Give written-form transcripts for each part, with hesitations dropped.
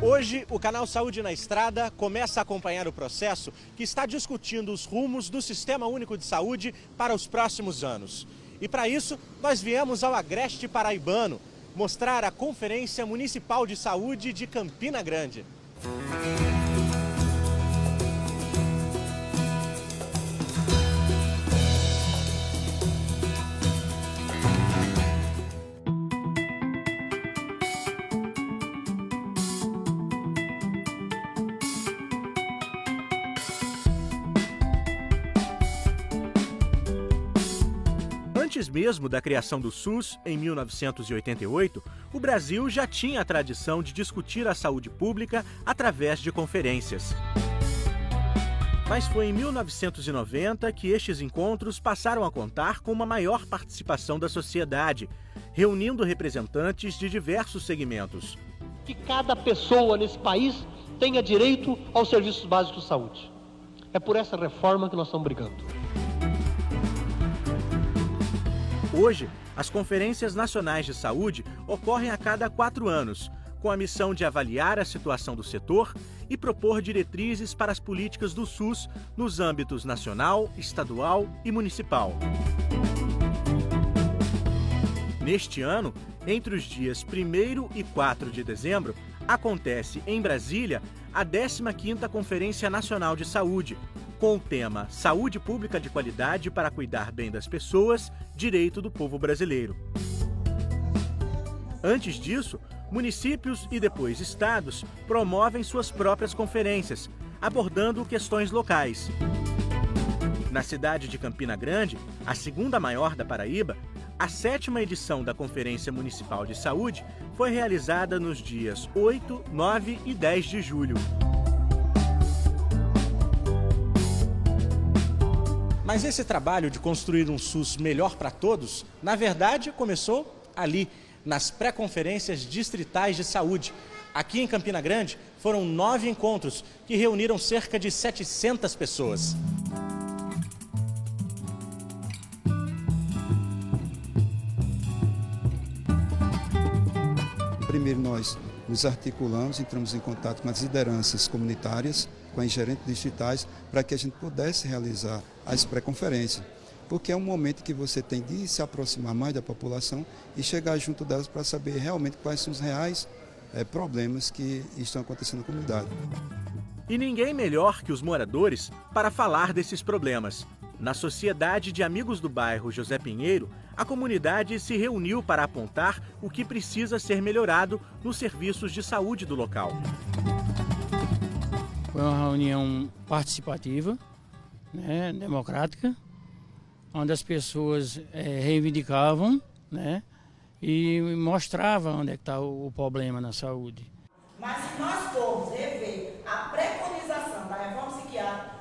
Hoje, o canal Saúde na Estrada começa a acompanhar o processo que está discutindo os rumos do Sistema Único de Saúde para os próximos anos. E para isso, nós viemos ao Agreste Paraibano mostrar a Conferência Municipal de Saúde de Campina Grande. Antes mesmo da criação do SUS, em 1988, o Brasil já tinha a tradição de discutir a saúde pública através de conferências. Mas foi em 1990 que estes encontros passaram a contar com uma maior participação da sociedade, reunindo representantes de diversos segmentos. Que cada pessoa nesse país tenha direito aos serviços básicos de saúde. É por essa reforma que nós estamos brigando. Hoje, as conferências nacionais de saúde ocorrem a cada 4 anos, com a missão de avaliar a situação do setor e propor diretrizes para as políticas do SUS nos âmbitos nacional, estadual e municipal. Neste ano, entre os dias 1º e 4 de dezembro, acontece em Brasília a 15ª Conferência Nacional de Saúde, com o tema Saúde Pública de Qualidade para cuidar bem das pessoas, direito do povo brasileiro. Antes disso, municípios e depois estados promovem suas próprias conferências, abordando questões locais. Na cidade de Campina Grande, a segunda maior da Paraíba, a 7ª edição da Conferência Municipal de Saúde foi realizada nos dias 8, 9 e 10 de julho. Mas esse trabalho de construir um SUS melhor para todos, na verdade, começou ali, nas pré-conferências distritais de saúde. Aqui em Campina Grande, foram 9 encontros que reuniram cerca de 700 pessoas. Primeiro nós nos articulamos, entramos em contato com as lideranças comunitárias, com as gerentes distritais, para que a gente pudesse realizar as pré-conferências. Porque é um momento que você tem de se aproximar mais da população e chegar junto delas para saber realmente quais são os reais problemas que estão acontecendo na comunidade. E ninguém melhor que os moradores para falar desses problemas. Na Sociedade de Amigos do Bairro José Pinheiro, a comunidade se reuniu para apontar o que precisa ser melhorado nos serviços de saúde do local. Foi uma reunião participativa, democrática, onde as pessoas reivindicavam, e mostravam onde é que está o problema na saúde. Mas se nós formos rever a preconização da reforma psiquiátrica,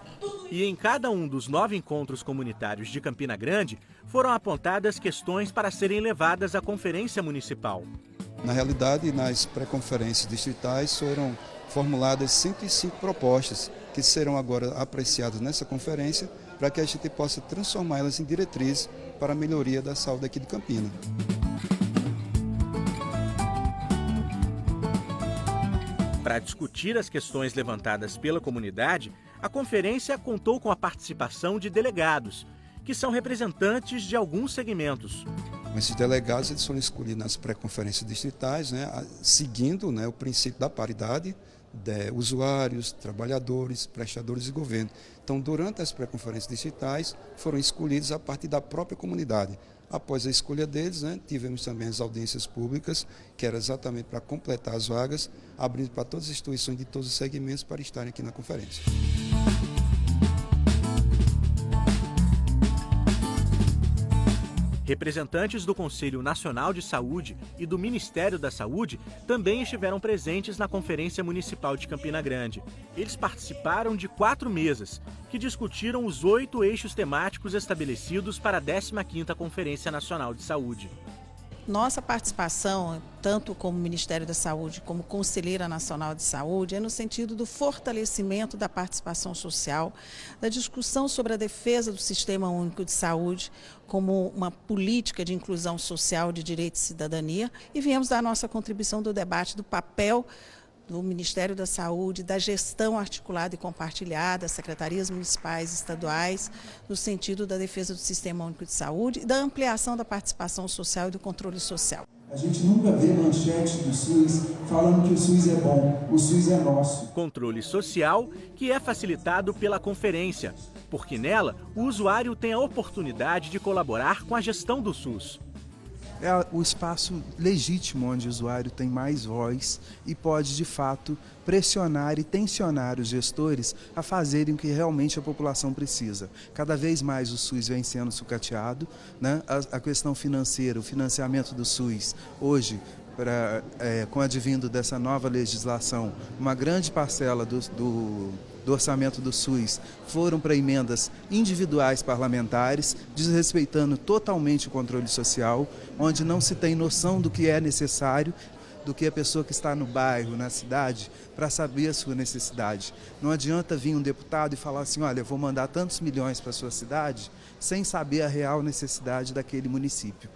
E em cada um dos 9 encontros comunitários de Campina Grande, foram apontadas questões para serem levadas à Conferência Municipal. Na realidade, nas pré-conferências distritais foram formuladas 105 propostas que serão agora apreciadas nessa conferência para que a gente possa transformá-las em diretrizes para a melhoria da saúde aqui de Campina. Para discutir as questões levantadas pela comunidade, a conferência contou com a participação de delegados, que são representantes de alguns segmentos. Esses delegados eles foram escolhidos nas pré-conferências distritais, seguindo o princípio da paridade de usuários, trabalhadores, prestadores e governo. Então, durante as pré-conferências distritais, foram escolhidos a partir da própria comunidade. Após a escolha deles, tivemos também as audiências públicas, que era exatamente para completar as vagas, abrindo para todas as instituições de todos os segmentos para estarem aqui na conferência. Representantes do Conselho Nacional de Saúde e do Ministério da Saúde também estiveram presentes na Conferência Municipal de Campina Grande. Eles participaram de 4 mesas, que discutiram os 8 eixos temáticos estabelecidos para a 15ª Conferência Nacional de Saúde. Nossa participação, tanto como Ministério da Saúde como Conselheira Nacional de Saúde, é no sentido do fortalecimento da participação social, da discussão sobre a defesa do Sistema Único de Saúde como uma política de inclusão social, de direito e cidadania, e viemos dar nossa contribuição do debate do papel do Ministério da Saúde, da gestão articulada e compartilhada das secretarias municipais e estaduais, no sentido da defesa do Sistema Único de Saúde e da ampliação da participação social e do controle social. A gente nunca vê manchete do SUS falando que o SUS é bom, o SUS é nosso. Controle social que é facilitado pela conferência, porque nela o usuário tem a oportunidade de colaborar com a gestão do SUS. É o espaço legítimo onde o usuário tem mais voz e pode, de fato, pressionar e tensionar os gestores a fazerem o que realmente a população precisa. Cada vez mais o SUS vem sendo sucateado, né? A questão financeira, o financiamento do SUS, hoje, com o advindo dessa nova legislação, uma grande parcela do orçamento do SUS foram para emendas individuais parlamentares, desrespeitando totalmente o controle social, onde não se tem noção do que é necessário, do que a pessoa que está no bairro, na cidade, para saber a sua necessidade. Não adianta vir um deputado e falar assim, olha, eu vou mandar tantos milhões para a sua cidade, sem saber a real necessidade daquele município.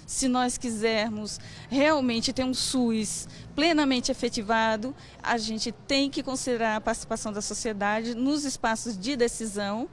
Se nós quisermos realmente ter um SUS plenamente efetivado, a gente tem que considerar a participação da sociedade nos espaços de decisão.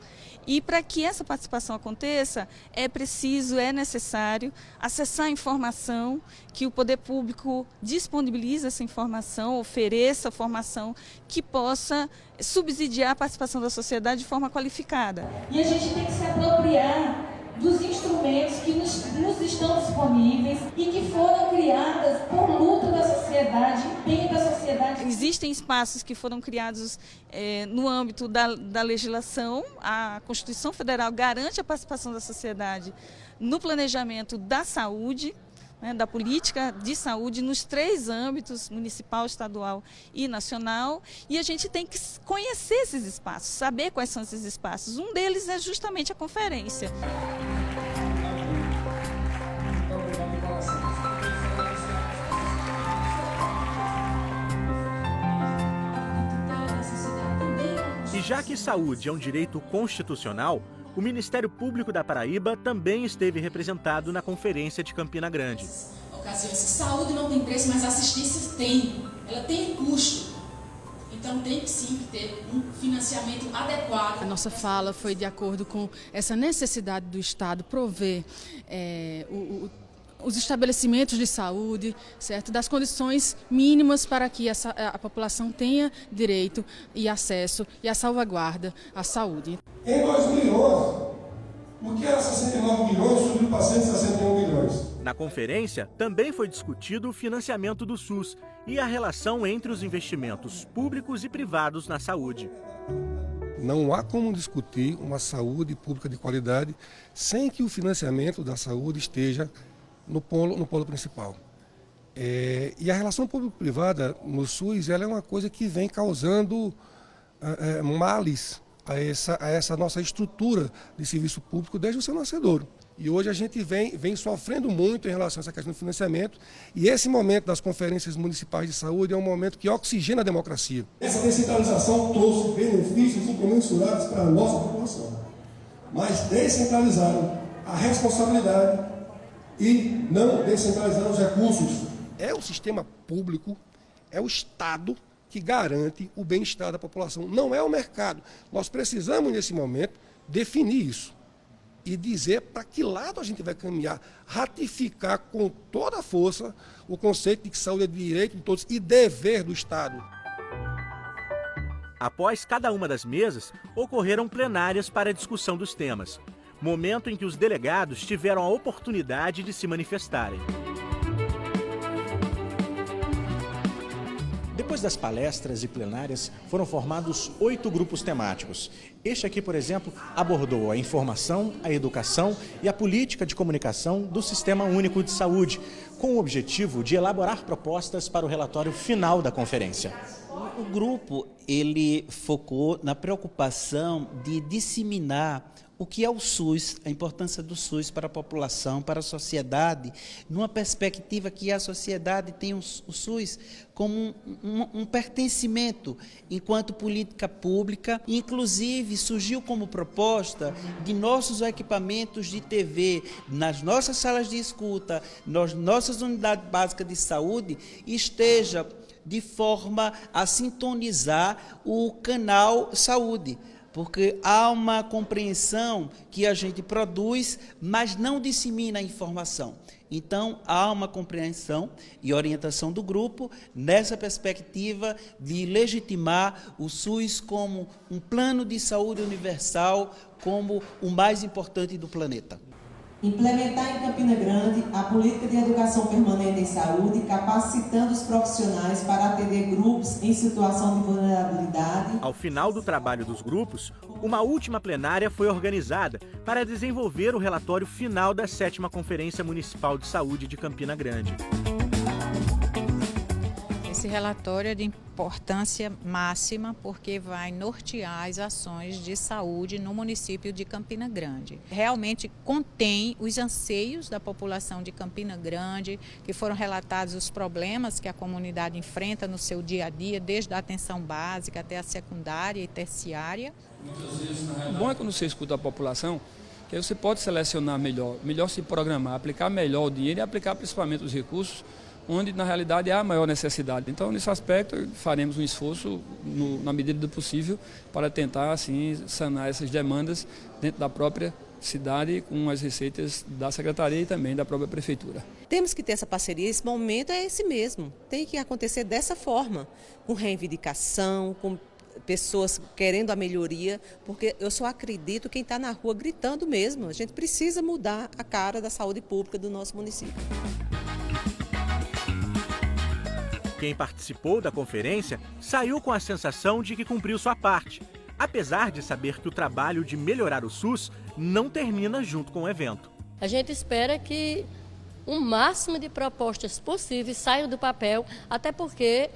E para que essa participação aconteça, é preciso, é necessário acessar a informação, que o poder público disponibilize essa informação, ofereça formação que possa subsidiar a participação da sociedade de forma qualificada. E a gente tem que se apropriar dos instrumentos que nos estão disponíveis e que foram criadas por luta da sociedade, empenho da sociedade. Existem espaços que foram criados no âmbito da legislação. A Constituição Federal garante a participação da sociedade no planejamento da saúde, né, da política de saúde nos 3 âmbitos, municipal, estadual e nacional, e a gente tem que conhecer esses espaços, saber quais são esses espaços. Um deles é justamente a conferência. E já que saúde é um direito constitucional, o Ministério Público da Paraíba também esteve representado na Conferência de Campina Grande. Ocasiões que saúde não tem preço, mas assistência tem. Ela tem custo. Então tem que sim ter um financiamento adequado. A nossa fala foi de acordo com essa necessidade do Estado prover os estabelecimentos de saúde, certo? Das condições mínimas para que a população tenha direito e acesso e a salvaguarda à saúde. Em 2011, o que era 69 milhões subiu para 161 milhões. Na conferência, também foi discutido o financiamento do SUS e a relação entre os investimentos públicos e privados na saúde. Não há como discutir uma saúde pública de qualidade sem que o financiamento da saúde esteja no polo principal. E a relação público-privada no SUS ela é uma coisa que vem causando males a essa nossa estrutura de serviço público desde o seu nascedouro. E hoje a gente vem sofrendo muito em relação a essa questão do financiamento, e esse momento das conferências municipais de saúde é um momento que oxigena a democracia. Essa descentralização trouxe benefícios incomensuráveis para a nossa população, mas descentralizaram a responsabilidade e não descentralizaram os recursos. É o sistema público, é o Estado que garante o bem-estar da população, não é o mercado. Nós precisamos, nesse momento, definir isso e dizer para que lado a gente vai caminhar, ratificar com toda a força o conceito de que saúde é direito de todos e dever do Estado. Após cada uma das mesas, ocorreram plenárias para a discussão dos temas, momento em que os delegados tiveram a oportunidade de se manifestarem. Depois das palestras e plenárias, foram formados 8 grupos temáticos. Este aqui, por exemplo, abordou a informação, a educação e a política de comunicação do Sistema Único de Saúde, com o objetivo de elaborar propostas para o relatório final da conferência. O grupo, ele focou na preocupação de disseminar o que é o SUS, a importância do SUS para a população, para a sociedade, numa perspectiva que a sociedade tem o SUS como um pertencimento enquanto política pública. Inclusive, surgiu como proposta de nossos equipamentos de TV, nas nossas salas de escuta, nas nossas nossas unidades básicas de saúde esteja de forma a sintonizar o canal saúde, porque há uma compreensão que a gente produz, mas não dissemina a informação. Então, há uma compreensão e orientação do grupo nessa perspectiva de legitimar o SUS como um plano de saúde universal, como o mais importante do planeta. Implementar em Campina Grande a política de educação permanente em saúde, capacitando os profissionais para atender grupos em situação de vulnerabilidade. Ao final do trabalho dos grupos, uma última plenária foi organizada para desenvolver o relatório final da 7ª Conferência Municipal de Saúde de Campina Grande. Esse relatório é de importância máxima porque vai nortear as ações de saúde no município de Campina Grande. Realmente contém os anseios da população de Campina Grande, que foram relatados os problemas que a comunidade enfrenta no seu dia a dia, desde a atenção básica até a secundária e terciária. O bom é quando você escuta a população, que aí você pode selecionar melhor se programar, aplicar melhor o dinheiro e aplicar principalmente os recursos onde na realidade há a maior necessidade. Então, nesse aspecto, faremos um esforço na medida do possível para tentar assim sanar essas demandas dentro da própria cidade com as receitas da Secretaria e também da própria Prefeitura. Temos que ter essa parceria, esse momento é esse mesmo, tem que acontecer dessa forma, com reivindicação, com pessoas querendo a melhoria, porque eu só acredito quem está na rua gritando mesmo. A gente precisa mudar a cara da saúde pública do nosso município. Quem participou da conferência saiu com a sensação de que cumpriu sua parte, apesar de saber que o trabalho de melhorar o SUS não termina junto com o evento. A gente espera que o máximo de propostas possíveis saiam do papel, até porque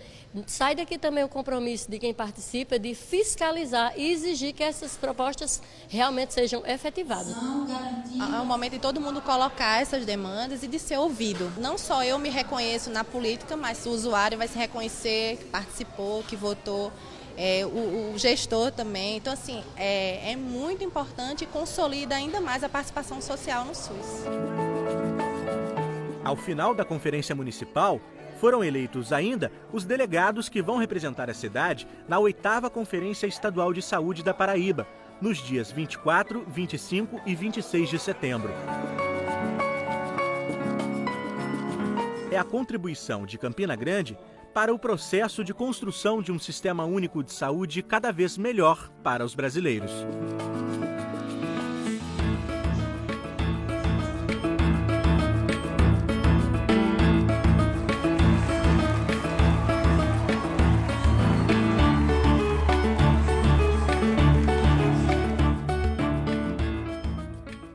sai daqui também o compromisso de quem participa de fiscalizar e exigir que essas propostas realmente sejam efetivadas. É um momento de todo mundo colocar essas demandas e de ser ouvido. Não só eu me reconheço na política, mas o usuário vai se reconhecer que participou, que votou, o gestor também. Então, assim, é muito importante e consolida ainda mais a participação social no SUS. Ao final da Conferência Municipal, foram eleitos ainda os delegados que vão representar a cidade na 8ª Conferência Estadual de Saúde da Paraíba, nos dias 24, 25 e 26 de setembro. É a contribuição de Campina Grande para o processo de construção de um sistema único de saúde cada vez melhor para os brasileiros.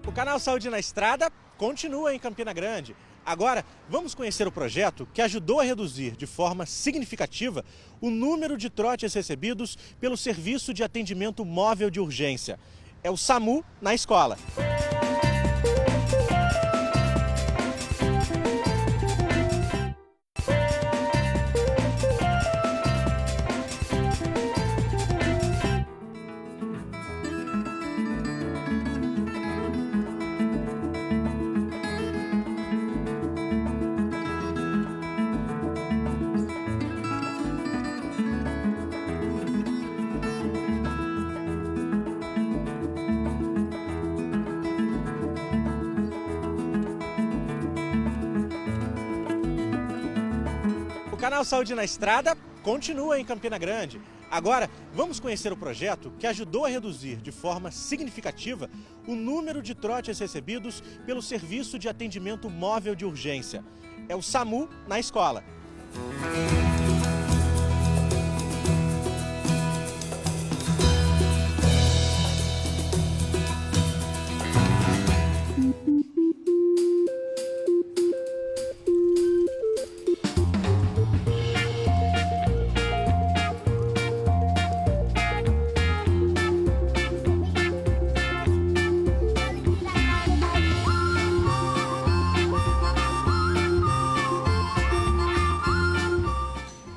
O canal Saúde na Estrada continua em Campina Grande. Agora, vamos conhecer o projeto que ajudou a reduzir de forma significativa o número de trotes recebidos pelo Serviço de Atendimento Móvel de Urgência. É o SAMU na escola. O canal Saúde na Estrada continua em Campina Grande. Agora, vamos conhecer o projeto que ajudou a reduzir de forma significativa o número de trotes recebidos pelo Serviço de Atendimento Móvel de Urgência. É o SAMU na escola.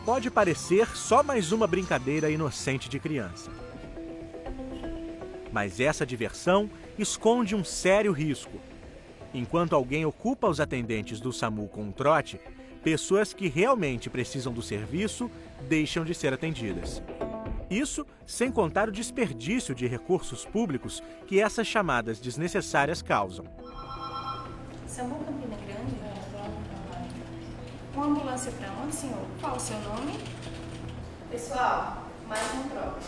Pode parecer só mais uma brincadeira inocente de criança. Mas essa diversão esconde um sério risco. Enquanto alguém ocupa os atendentes do SAMU com um trote, pessoas que realmente precisam do serviço deixam de ser atendidas. Isso sem contar o desperdício de recursos públicos que essas chamadas desnecessárias causam. SAMU Campina Grande? Uma ambulância para onde, senhor? Qual o seu nome? Pessoal, mais um trote.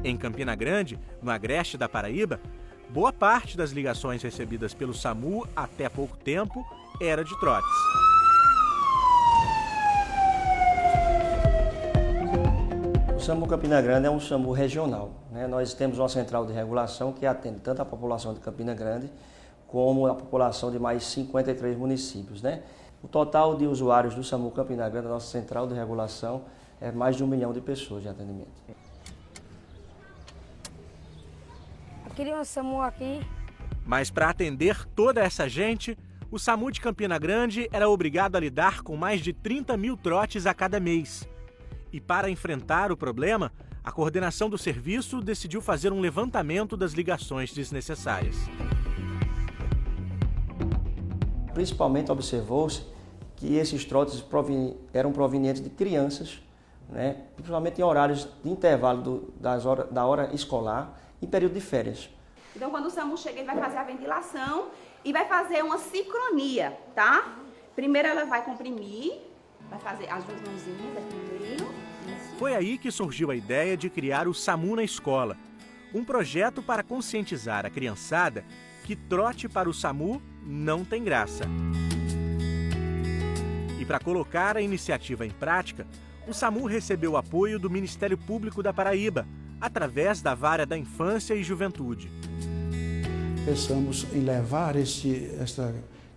Em Campina Grande, no agreste da Paraíba, boa parte das ligações recebidas pelo SAMU até pouco tempo era de trotes. O SAMU Campina Grande é um SAMU regional, né? Nós temos uma central de regulação que atende tanto a população de Campina Grande como a população de mais 53 municípios, né? O total de usuários do SAMU Campina Grande, a nossa central de regulação, é mais de 1 milhão de pessoas de atendimento. Eu queria um SAMU aqui. Mas para atender toda essa gente, o SAMU de Campina Grande era obrigado a lidar com mais de 30 mil trotes a cada mês. E para enfrentar o problema, a coordenação do serviço decidiu fazer um levantamento das ligações desnecessárias. Principalmente observou-se que esses trotes eram provenientes de crianças, né? Principalmente em horários de intervalo da hora escolar e período de férias. Então, quando o SAMU chega, ele vai fazer a ventilação e vai fazer uma sincronia, tá? Primeiro ela vai comprimir, vai fazer as duas mãozinhas aqui no meio. Foi aí que surgiu a ideia de criar o SAMU na escola, um projeto para conscientizar a criançada que trote para o SAMU não tem graça. E para colocar a iniciativa em prática, o SAMU recebeu o apoio do Ministério Público da Paraíba, através da Vara da Infância e Juventude. Pensamos em levar essa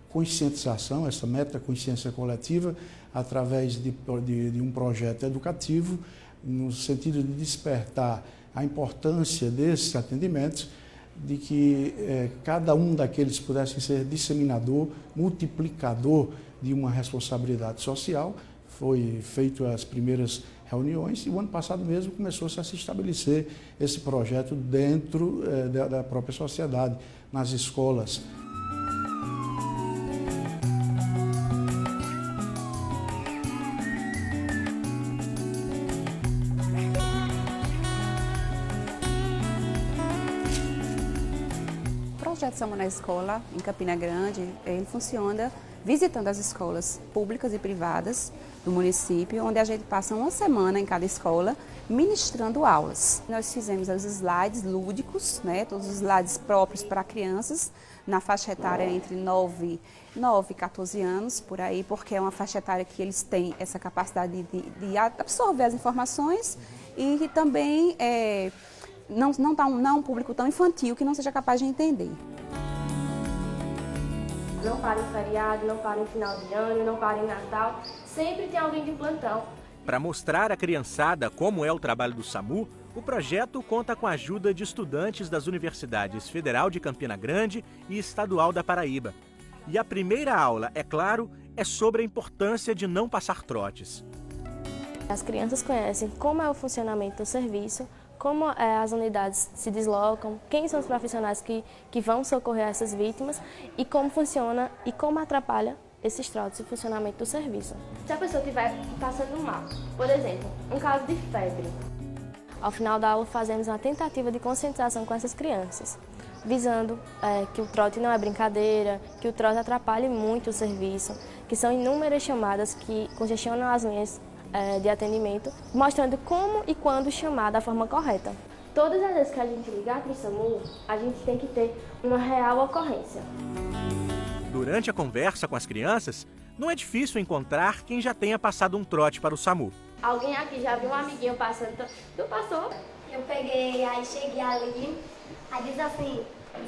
conscientização, essa meta-consciência coletiva, através de um projeto educativo, no sentido de despertar a importância desses atendimentos, de que cada um daqueles pudessem ser disseminador, multiplicador de uma responsabilidade social. Foi feito as primeiras reuniões e o ano passado mesmo começou-se a se estabelecer esse projeto dentro da própria sociedade, nas escolas. O projeto SAMU na Escola, em Campina Grande, ele funciona visitando as escolas públicas e privadas do município, onde a gente passa uma semana em cada escola ministrando aulas. Nós fizemos os slides lúdicos, né, todos os slides próprios para crianças, na faixa etária entre 9 e 14 anos, por aí, porque é uma faixa etária que eles têm essa capacidade de absorver as informações e que também não é um público tão infantil que não seja capaz de entender. Não para em feriado, não para em final de ano, não para em Natal, sempre tem alguém de plantão. Para mostrar à criançada como é o trabalho do SAMU, o projeto conta com a ajuda de estudantes das Universidades Federal de Campina Grande e Estadual da Paraíba. E a primeira aula, é claro, é sobre a importância de não passar trotes. As crianças conhecem como é o funcionamento do serviço, como as unidades se deslocam, quem são os profissionais que vão socorrer essas vítimas e como funciona e como atrapalha esses trotes e o funcionamento do serviço. Se a pessoa estiver passando mal, por exemplo, um caso de febre, ao final da aula fazemos uma tentativa de conscientização com essas crianças, visando que o trote não é brincadeira, que o trote atrapalha muito o serviço, que são inúmeras chamadas que congestionam as linhas de atendimento, mostrando como e quando chamar da forma correta. Todas as vezes que a gente ligar para o SAMU, a gente tem que ter uma real ocorrência. Durante a conversa com as crianças, não é difícil encontrar quem já tenha passado um trote para o SAMU. Alguém aqui já viu um amiguinho passando? Tu passou? Eu peguei, aí cheguei ali, aí diz assim,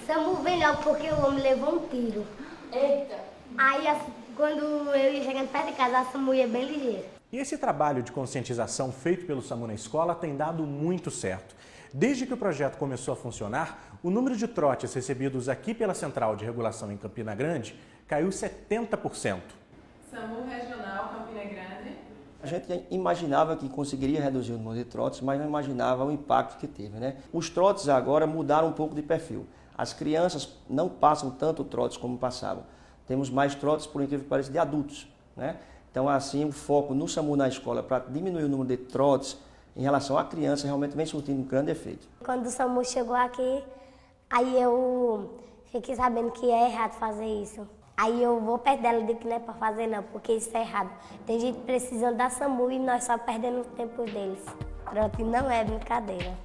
SAMU vem logo porque o homem levou um tiro. Eita! Aí assim, quando eu ia chegando perto de casa, a SAMU ia bem ligeiro. E esse trabalho de conscientização feito pelo SAMU na escola tem dado muito certo. Desde que o projeto começou a funcionar, o número de trotes recebidos aqui pela Central de Regulação em Campina Grande caiu 70%. SAMU Regional Campina Grande. A gente imaginava que conseguiria reduzir o número de trotes, mas não imaginava o impacto que teve, né? Os trotes agora mudaram um pouco de perfil. As crianças não passam tanto trotes como passavam. Temos mais trotes, por incrível que pareça, de adultos, né? Então, assim, o foco no SAMU na escola para diminuir o número de trotes em relação à criança realmente vem surtindo um grande efeito. Quando o SAMU chegou aqui, aí eu fiquei sabendo que é errado fazer isso. Aí eu vou perto dela e digo que não é para fazer não, porque isso é errado. Tem gente precisando da SAMU e nós só perdendo o tempo deles. Trote não é brincadeira.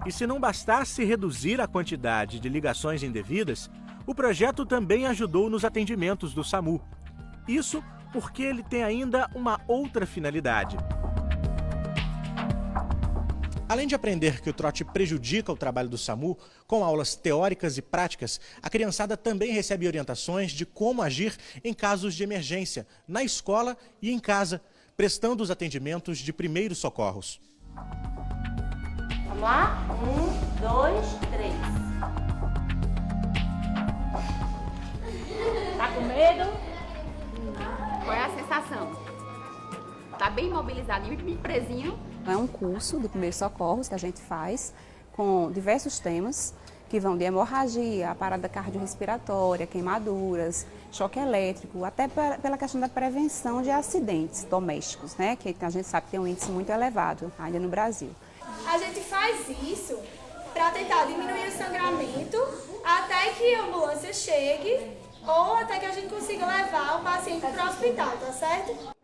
E se não bastasse reduzir a quantidade de ligações indevidas, o projeto também ajudou nos atendimentos do SAMU. Isso porque ele tem ainda uma outra finalidade. Além de aprender que o trote prejudica o trabalho do SAMU, com aulas teóricas e práticas, a criançada também recebe orientações de como agir em casos de emergência, na escola e em casa, prestando os atendimentos de primeiros socorros. Vamos lá? 1, 2, 3. Tá com medo? Qual é a sensação? Tá bem imobilizado, bem presinho. É um curso de primeiros socorros que a gente faz com diversos temas que vão de hemorragia, parada cardiorrespiratória, queimaduras, choque elétrico, até pela questão da prevenção de acidentes domésticos, né? Que a gente sabe que tem um índice muito elevado ainda no Brasil. A gente faz isso para tentar diminuir o sangramento até que a ambulância chegue ou até que a gente consiga levar o paciente para o hospital, tá certo?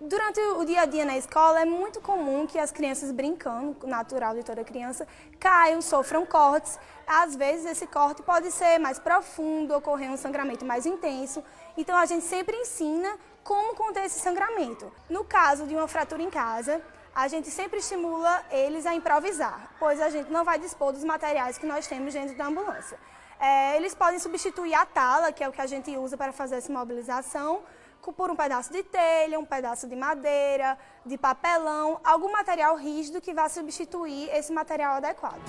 Durante o dia a dia na escola é muito comum que as crianças brincando, natural de toda criança, caiam, sofram cortes. Às vezes esse corte pode ser mais profundo, ocorrer um sangramento mais intenso. Então a gente sempre ensina como conter esse sangramento. No caso de uma fratura em casa, a gente sempre estimula eles a improvisar, pois a gente não vai dispor dos materiais que nós temos dentro da ambulância. Eles podem substituir a tala, que é o que a gente usa para fazer essa imobilização, por um pedaço de telha, um pedaço de madeira, de papelão, algum material rígido que vá substituir esse material adequado.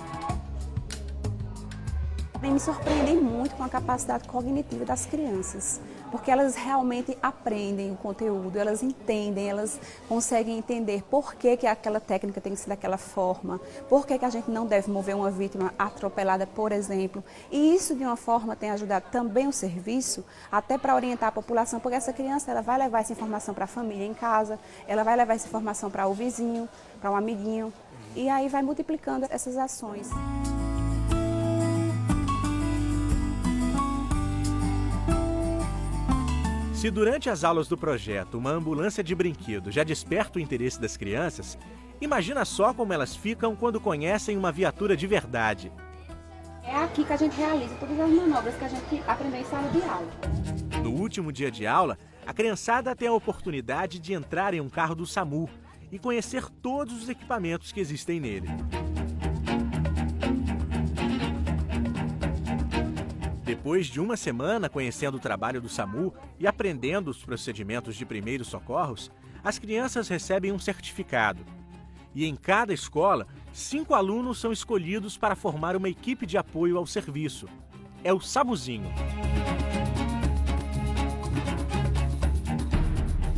Me surpreendem muito com a capacidade cognitiva das crianças, porque elas realmente aprendem o conteúdo, elas entendem, elas conseguem entender por que aquela técnica tem que ser daquela forma, por que a gente não deve mover uma vítima atropelada, por exemplo. E isso, de uma forma, tem ajudado também o serviço, até para orientar a população, porque essa criança ela vai levar essa informação para a família em casa, ela vai levar essa informação para o vizinho, para um amiguinho, e aí vai multiplicando essas ações. Se durante as aulas do projeto uma ambulância de brinquedo já desperta o interesse das crianças, imagina só como elas ficam quando conhecem uma viatura de verdade. É aqui que a gente realiza todas as manobras que a gente aprendeu em sala de aula. No último dia de aula, a criançada tem a oportunidade de entrar em um carro do SAMU e conhecer todos os equipamentos que existem nele. Depois de uma semana conhecendo o trabalho do SAMU e aprendendo os procedimentos de primeiros socorros, as crianças recebem um certificado. E em cada escola, 5 alunos são escolhidos para formar uma equipe de apoio ao serviço. É o SAMUzinho.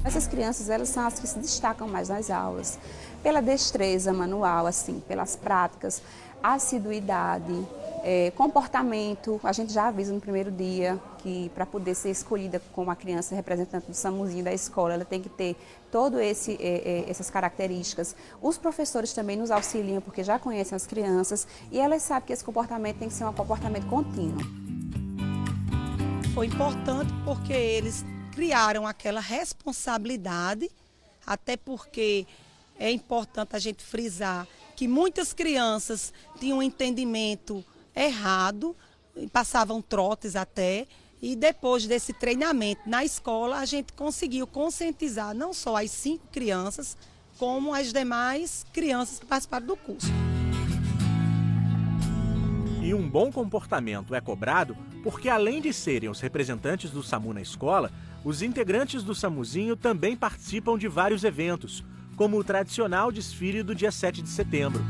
Essas crianças, elas são as que se destacam mais nas aulas, pela destreza manual, assim, pelas práticas, assiduidade, comportamento. A gente já avisa no primeiro dia que para poder ser escolhida como a criança representante do SAMUzinho da escola, ela tem que ter todas essas características. Os professores também nos auxiliam porque já conhecem as crianças e elas sabem que esse comportamento tem que ser um comportamento contínuo. Foi importante porque eles criaram aquela responsabilidade, até porque é importante a gente frisar que muitas crianças tinham um entendimento errado, passavam trotes até, e depois desse treinamento na escola a gente conseguiu conscientizar não só as 5 crianças, como as demais crianças que participaram do curso. E um bom comportamento é cobrado porque, além de serem os representantes do SAMU na escola, os integrantes do SAMUzinho também participam de vários eventos, como o tradicional desfile do dia 7 de setembro.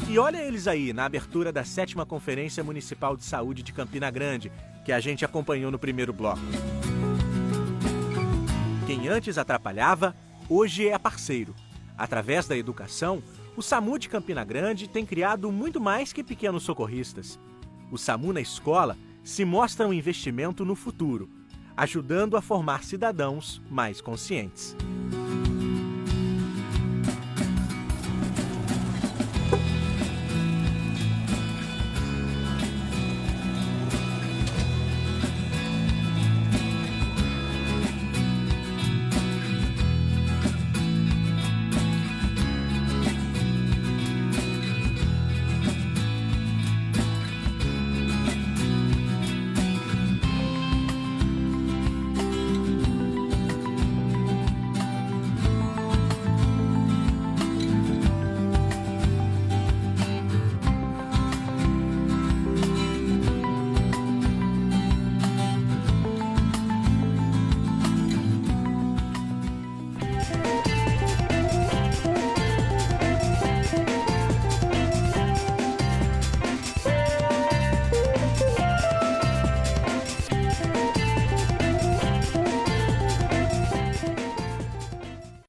E E olha eles aí, na abertura da 7ª Conferência Municipal de Saúde de Campina Grande, que a gente acompanhou no primeiro bloco. Quem antes atrapalhava, hoje é parceiro. Através da educação, o SAMU de Campina Grande tem criado muito mais que pequenos socorristas. O SAMU na escola se mostra um investimento no futuro, ajudando a formar cidadãos mais conscientes.